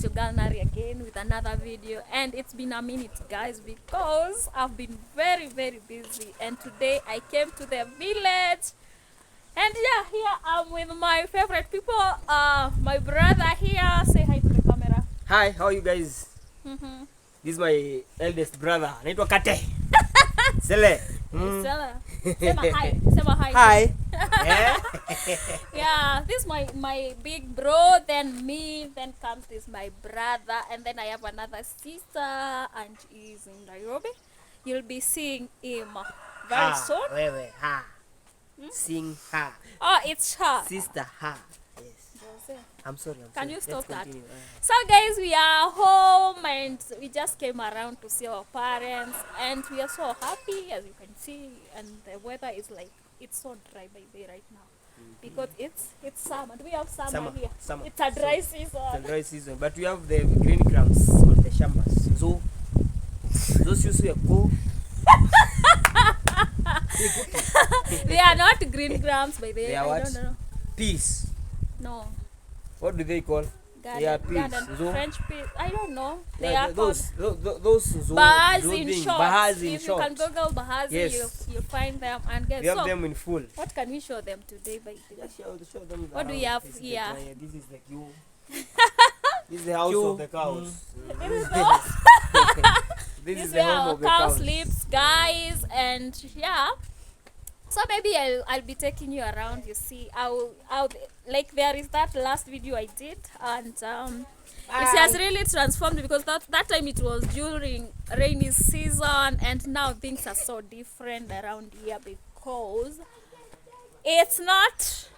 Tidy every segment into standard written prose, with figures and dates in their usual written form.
it's your girl Nari again with another video, and it's been a minute, guys, because I've been very busy, and today I came to the village, and yeah, here I'm with my favorite people. My brother here. Say hi to the camera. Hi, how are you guys? This is my eldest brother. Anaitwa Kate. Sele. Sela. Sema hi. Sema hi. Hi. Yeah, this is my big bro, then me, then comes this my brother, and then I have another sister, and he's in Nairobi. You'll be seeing him very soon. Wewe, ha. Sing ha. Oh, it's her. Sister ha. Yes. I'm sorry. Can you stop that? Continue. So guys, we are home and we just came around to see our parents, and we are so happy, as you can see, and the weather is like, it's so dry by the way right now because it's summer. Do we have summer here? Summer. It's a dry season. It's a dry season, but we have the green grams on the shambas. So those used to go. They are not green grams by the way. They are what? I don't know. Peas. No. What do they call? They are peas. Garden, French peas. I don't know. They Yeah, are those bahas in short. Bahas in If short. you can Google bahas, Yes. you find them. And guys, We have so them in full. what can we show them today by the way? Show them What do we around. have This is the here? dryer. This is the queue. This is the house of the cows. This is the This This is is the where home our of the cow cows. sleeps, guys, and yeah. So maybe I'll be taking you around. You see, I'll like there is that last video I did, and it has really transformed because that time it was during rainy season, and now things are so different around here because it's not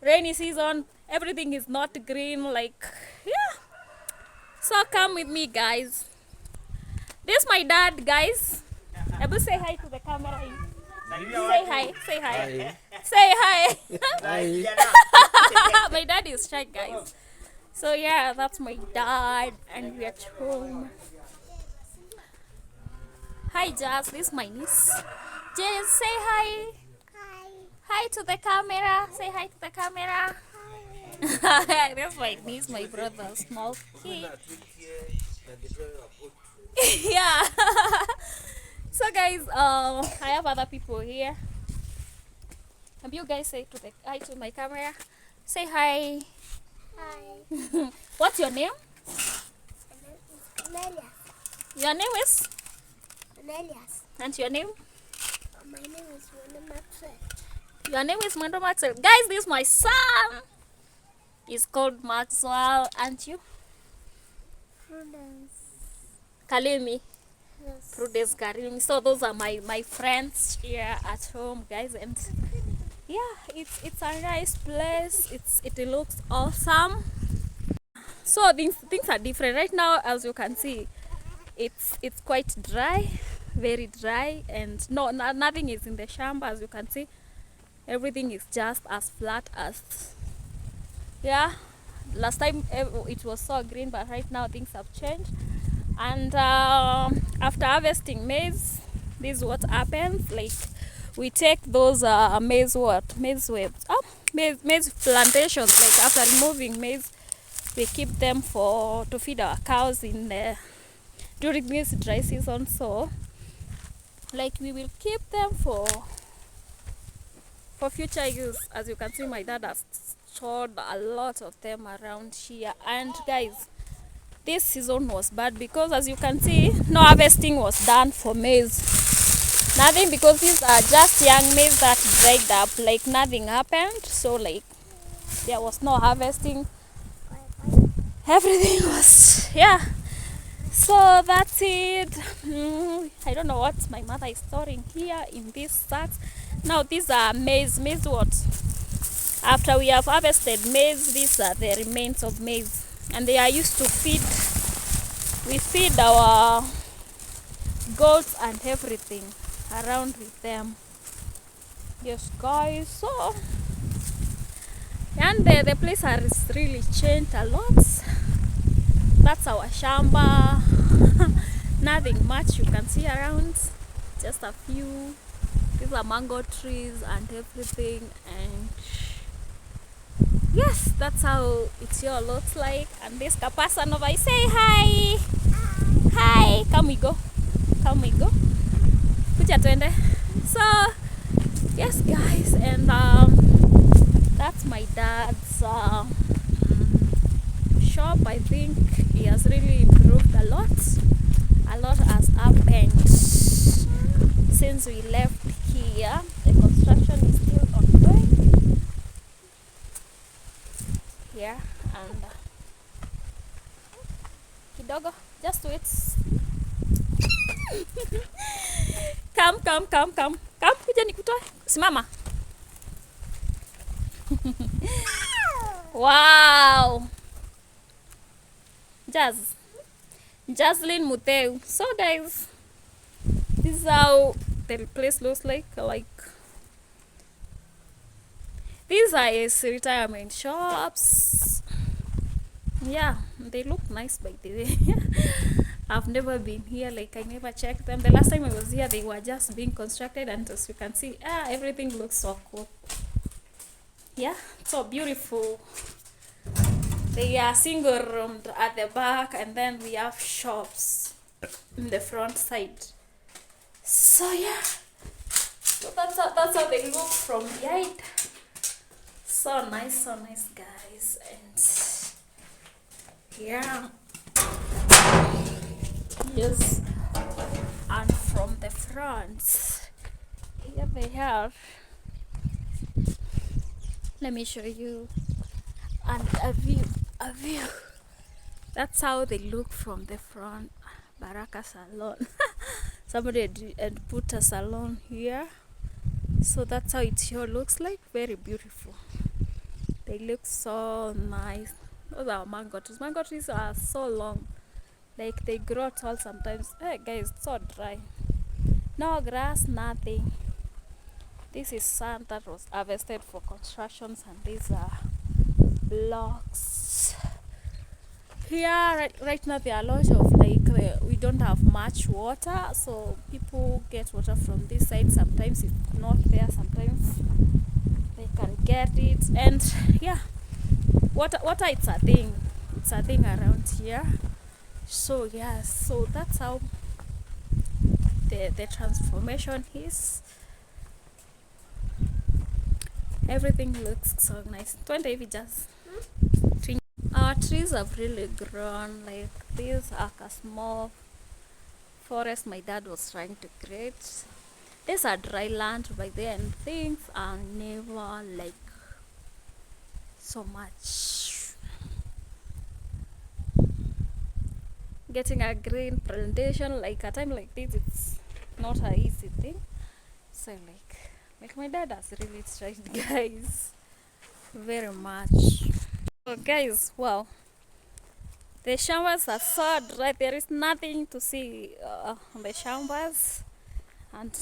rainy season. Everything is not green, like, yeah. So come with me, guys. This is my dad, guys. Ebu, say hi to the camera. Say hi. Say hi. Say hi. My dad is shy, guys. So yeah, that's my dad, and we're at home. Hi, Jazz. This is my niece. Jazz, say hi. Hi to the camera. Say hi to the camera. That's my niece, my brother, small kid. Yeah. So guys, I have other people here. Have you guys say to the hi to my camera? Say hi. Hi. What's your name? Cornelius. Your name is? Cornelius. And your name? My name is Wanda Maxwell. Your name is Mando Maxwell. Guys, this is my son. He's called Maxwell. And you? Prudence. Kalimi. Yes. Prudence Karimi. So those are my friends here at home, guys, and yeah, it's a nice place. It looks awesome. So things are different right now, as you can see. It's quite dry, very dry, and nothing is in the shamba, as you can see. Everything is just as flat as, yeah, last time it was so green, but right now things have changed. And after harvesting maize, this is what happens. Like, we take those maize plantations. Like, after removing maize, we keep them to feed our cows in during this dry season. So like, we will keep them for future use. As you can see, my dad has stored a lot of them around here. And guys, this season was bad because, as you can see, no harvesting was done for maize. Nothing, because these are just young maize that dried up. Like, nothing happened. So like, there was no harvesting. Everything was, yeah. So that's it. I don't know what my mother is storing here in these sacks. Now these are maize. Maize what? After we have harvested maize, these are the remains of maize. And they are used to feed. We feed our goats and everything around with them. Yes, guys. So, and the place has really changed a lot. That's our shamba. Nothing much you can see around. Just a few. These are mango trees and everything. And yes, that's how it all looks like. And this person over here, say hi. Hi, come we go. Come we go. Kuja twende. So yes guys, and that's my dad's shop. I think he has really improved a lot. A lot has happened since we left here. The construction is still ongoing. Yeah, and kidogo, just wait. Come, kuja nikutoe. Simama. Wow. Jaslyn Muteu. So guys, this is how the place looks like. These are his retirement shops. Yeah, they look nice by the way. I've never been here, like I never checked them. The last time I was here, they were just being constructed, and as you can see, everything looks so cool. Yeah, so beautiful. They are single roomed at the back, and then we have shops in the front side. So yeah, so that's how they look from behind. So nice guys. And yeah, yes, and from the front, here they are. Let me show you, and a view. That's how they look from the front. Baraka Salon. Somebody had put a salon here, so that's how it here looks like. Very beautiful. They look so nice. Those are mango trees. Mango trees are so long, like they grow tall sometimes. Hey guys, it's so dry. No grass, nothing. This is sand that was harvested for constructions, and these are blocks. Here right now there are a lot of we don't have much water, so people get water from this side. Sometimes it's not there, sometimes they can get it. And yeah, water it's a thing around here. So yeah, so that's how the transformation is. Everything looks so nice. 20 just our trees have really grown. Like these are a small forest my dad was trying to create. These are dry land by the end. Things are never like so much. Getting a green plantation like a time like this, it's not an easy thing. So like my dad has really tried, guys, very much. So guys, wow, the shambas are so dry. There is nothing to see on the shambas, and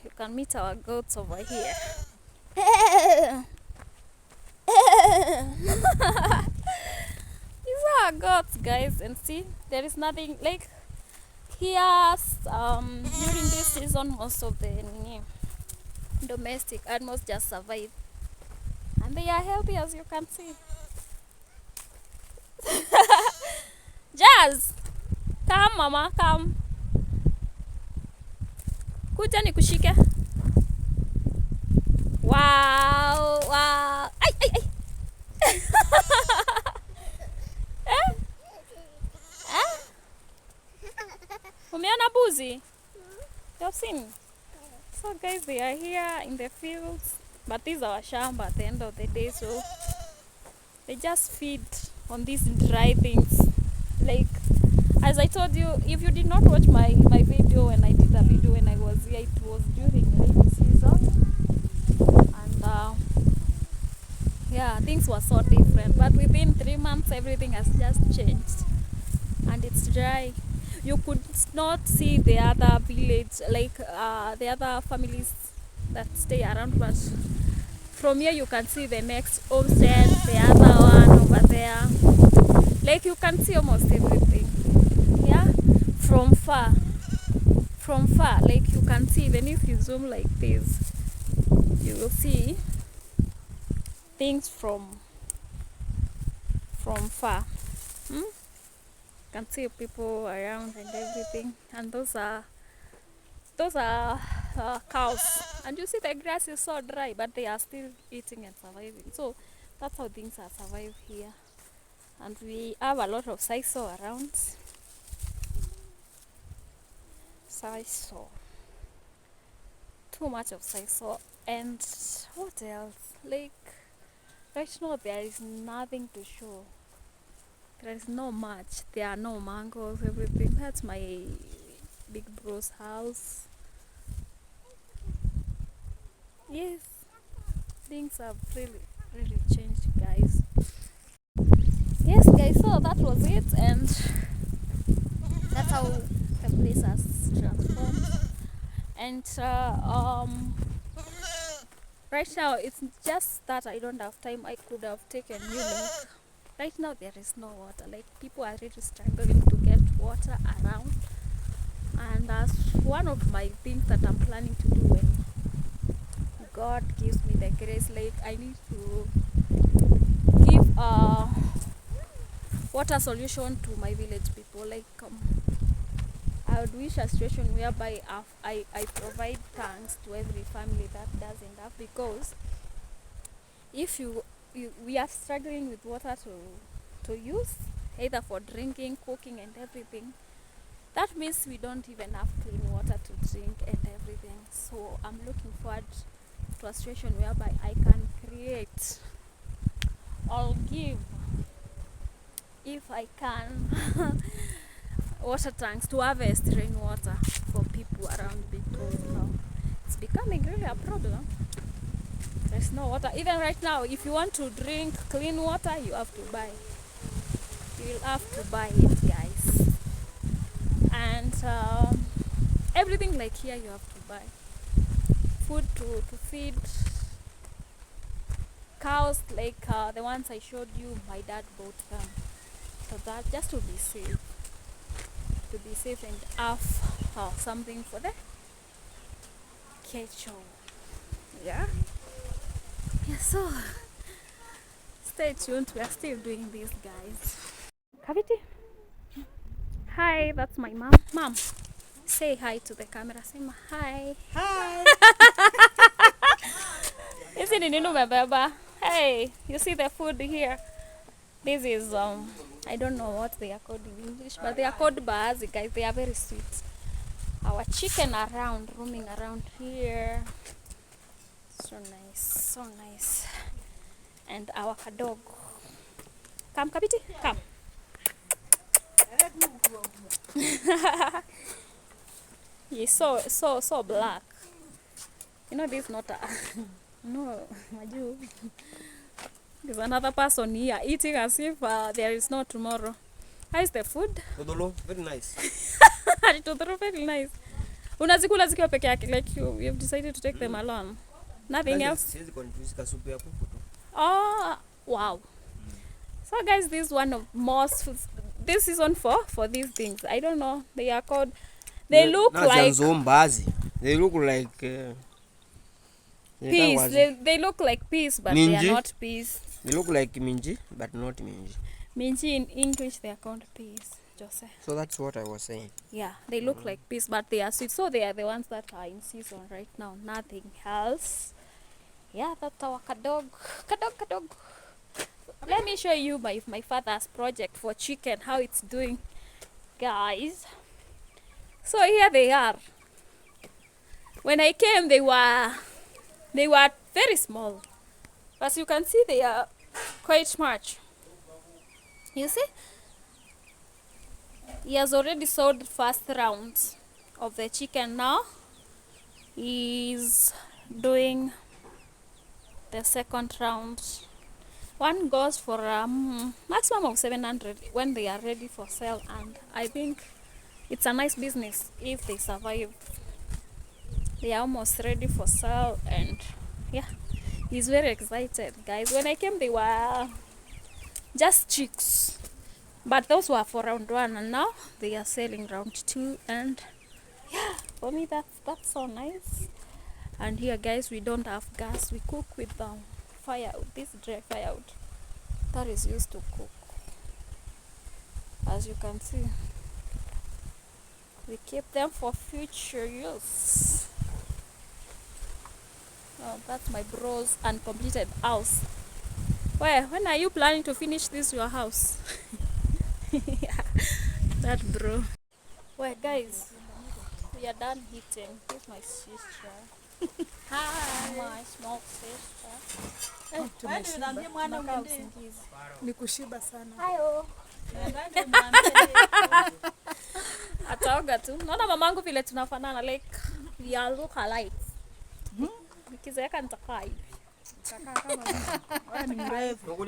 you can meet our goats over here. These are goats, guys, and see, there is nothing like here. During this season, most of the domestic animals just survive, and they are healthy, as you can see. Jazz, come mama, come. Kuja nikushike. Wow. Ay. Umeona buzi? You've seen? So guys, they are here in the fields, but these are our shamba at the end of the day, so they just feed on these dry things. Like as I told you, if you did not watch my video when I did a video when I was here, it was during rainy season, and yeah, things were so different. But within 3 months, everything has just changed, and it's dry. You could not see the other village, like the other families that stay around, but from here you can see the next homestead, the other one over there. Like you can see almost everything. Yeah, from far, like you can see. Even if you zoom like this, you will see things from from far. You can see people around and everything, and those are cows, and you see the grass is so dry, but they are still eating and surviving. So that's how things are survive here. And we have a lot of sisal around. Sisal, too much of sisal. And what else? Like right now there is nothing to show. There is no much. There are no mangoes, everything. That's my big bro's house. Yes, things have really changed, guys. Yes, guys, so that was it, and that's how the place has transformed. And right now it's just that I don't have time. I could have taken you lake. Right now there is no water. Like, people are really struggling to get water around, and that's one of my things that I'm planning to do when God gives me the grace. Like, I need to give water solution to my village people. Like, I would wish a situation whereby I provide tanks to every family that doesn't have, because if we are struggling with water to use, either for drinking, cooking and everything, that means we don't even have clean water to drink and everything. So I'm looking forward to a situation whereby I can create or give, if I can, water tanks to harvest rainwater for people around, because now it's becoming really a problem. There's no water. Even right now, if you want to drink clean water, you have to buy. You'll have to buy it, guys. And everything like here, you have to buy. Food to feed cows, like the ones I showed you, my dad bought them. So that just to be safe. To be safe and have something for the catch. Yeah. Yeah, so stay tuned. We are still doing this, guys. Kaviti. Hi, that's my mom. Mom, say hi to the camera. Say hi. Hi. Isn't it new, Baba? Hey, you see the food here? This is I don't know what they are called in English, but they are called baazi, guys. They are very sweet. Our chicken around, roaming around here. So nice, so nice. And our dog. Come, Kabiti, come. He's so black. You know, this is not a no, Maju. There's another person here eating as if there is no tomorrow. How is the food? Todolo, very nice. Totoro, very nice. Unazikula zikiwa peke yake, like you've decided to take them alone. Nothing else? Siwezi confuse kasupu ya kuku tu. Oh, wow. So guys, this is one of most this season for these things. I don't know. They are called, they look like they look like peas. They look like peas, but minji. They are not peas. They look like minji, but not minji. Minji in English they are called peas, Jose. So that's what I was saying. Yeah, they look like peas, but they are sweet. So they are the ones that are in season right now. Nothing else. Yeah, that's our kadog. Kadog. Let me show you my father's project for chicken, how it's doing, guys. So here they are. When I came, they were very small. As you can see, they are quite much. You see? He has already sold the first round of the chicken. Now he's doing the second round. One goes for maximum of 700 when they are ready for sale, and I think it's a nice business if they survive. They are almost ready for sale, and yeah, he's very excited, guys. When I came, they were just chicks, but those were for round 1, and now they are selling round 2, and yeah, for me that's so nice. And here, guys, we don't have gas. We cook with firewood, this dry firewood that is used to cook. as you can see. We keep them for future use. Oh, that's my bro's uncompleted house. When are you planning to finish this your house? Yeah, that bro. Well, guys, we are done eating. Here's my sister. Hi. My small sister. Ni kushiba sana. Hayo. Ataoga tu. Naona mamangu vile tunafanana, like we are look alike. Nikizeeka nitakaa hivi. Wewe ni mrefu.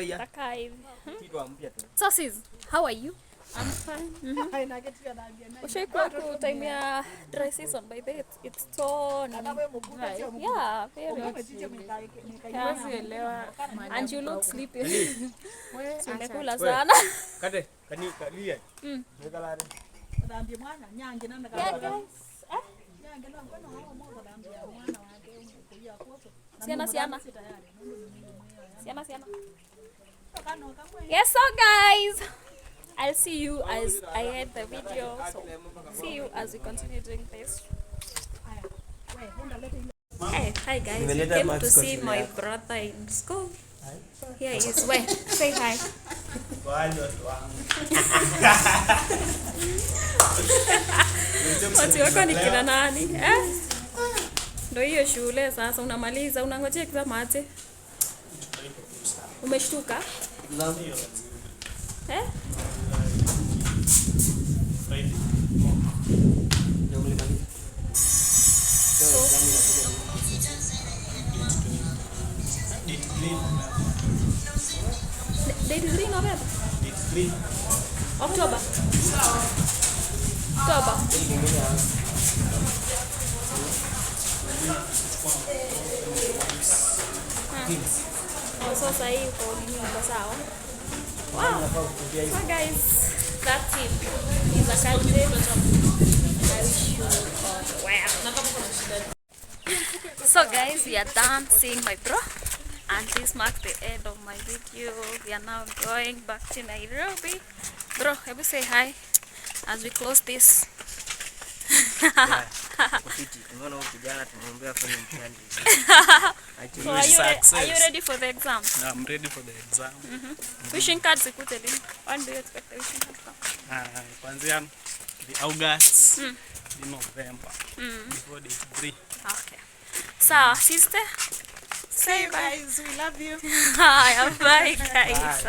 Nitakaa hivi. So sis, how are you? I'm fine. Ushaikuwa ku time ya dry season by the way, it's so dry. Yeah, very. And you look sleepy. Umekula sana. Kate, kalia. Yeah, guys. Siana. Yes, so guys, I'll see you as I end the video. So see you as we continue doing this. Hey, hi guys. We came to see my brother in school. Here he is. Wait, say hi. Watu wako ni kina nani? Ndio hiyo shule sasa unamaliza, unangojea exam aje? Umeshtuka? Date 3 November? October. So sahi uko nini uko sawa? Wow. So guys, that's it. He's a candidate. I wish you all well. So guys, we are done seeing my bro. And this marks the end of my video. We are now going back to Nairobi. Bro, have you say hi as we close this? So are you ready for the exam? I'm ready for the exam. Wishing cards ikute lini? When do you expect the wishing cards from? Kwanzia the August, the November, before the 3. Okay. So, sister, say bye. Guys, we love you. Bye, guys.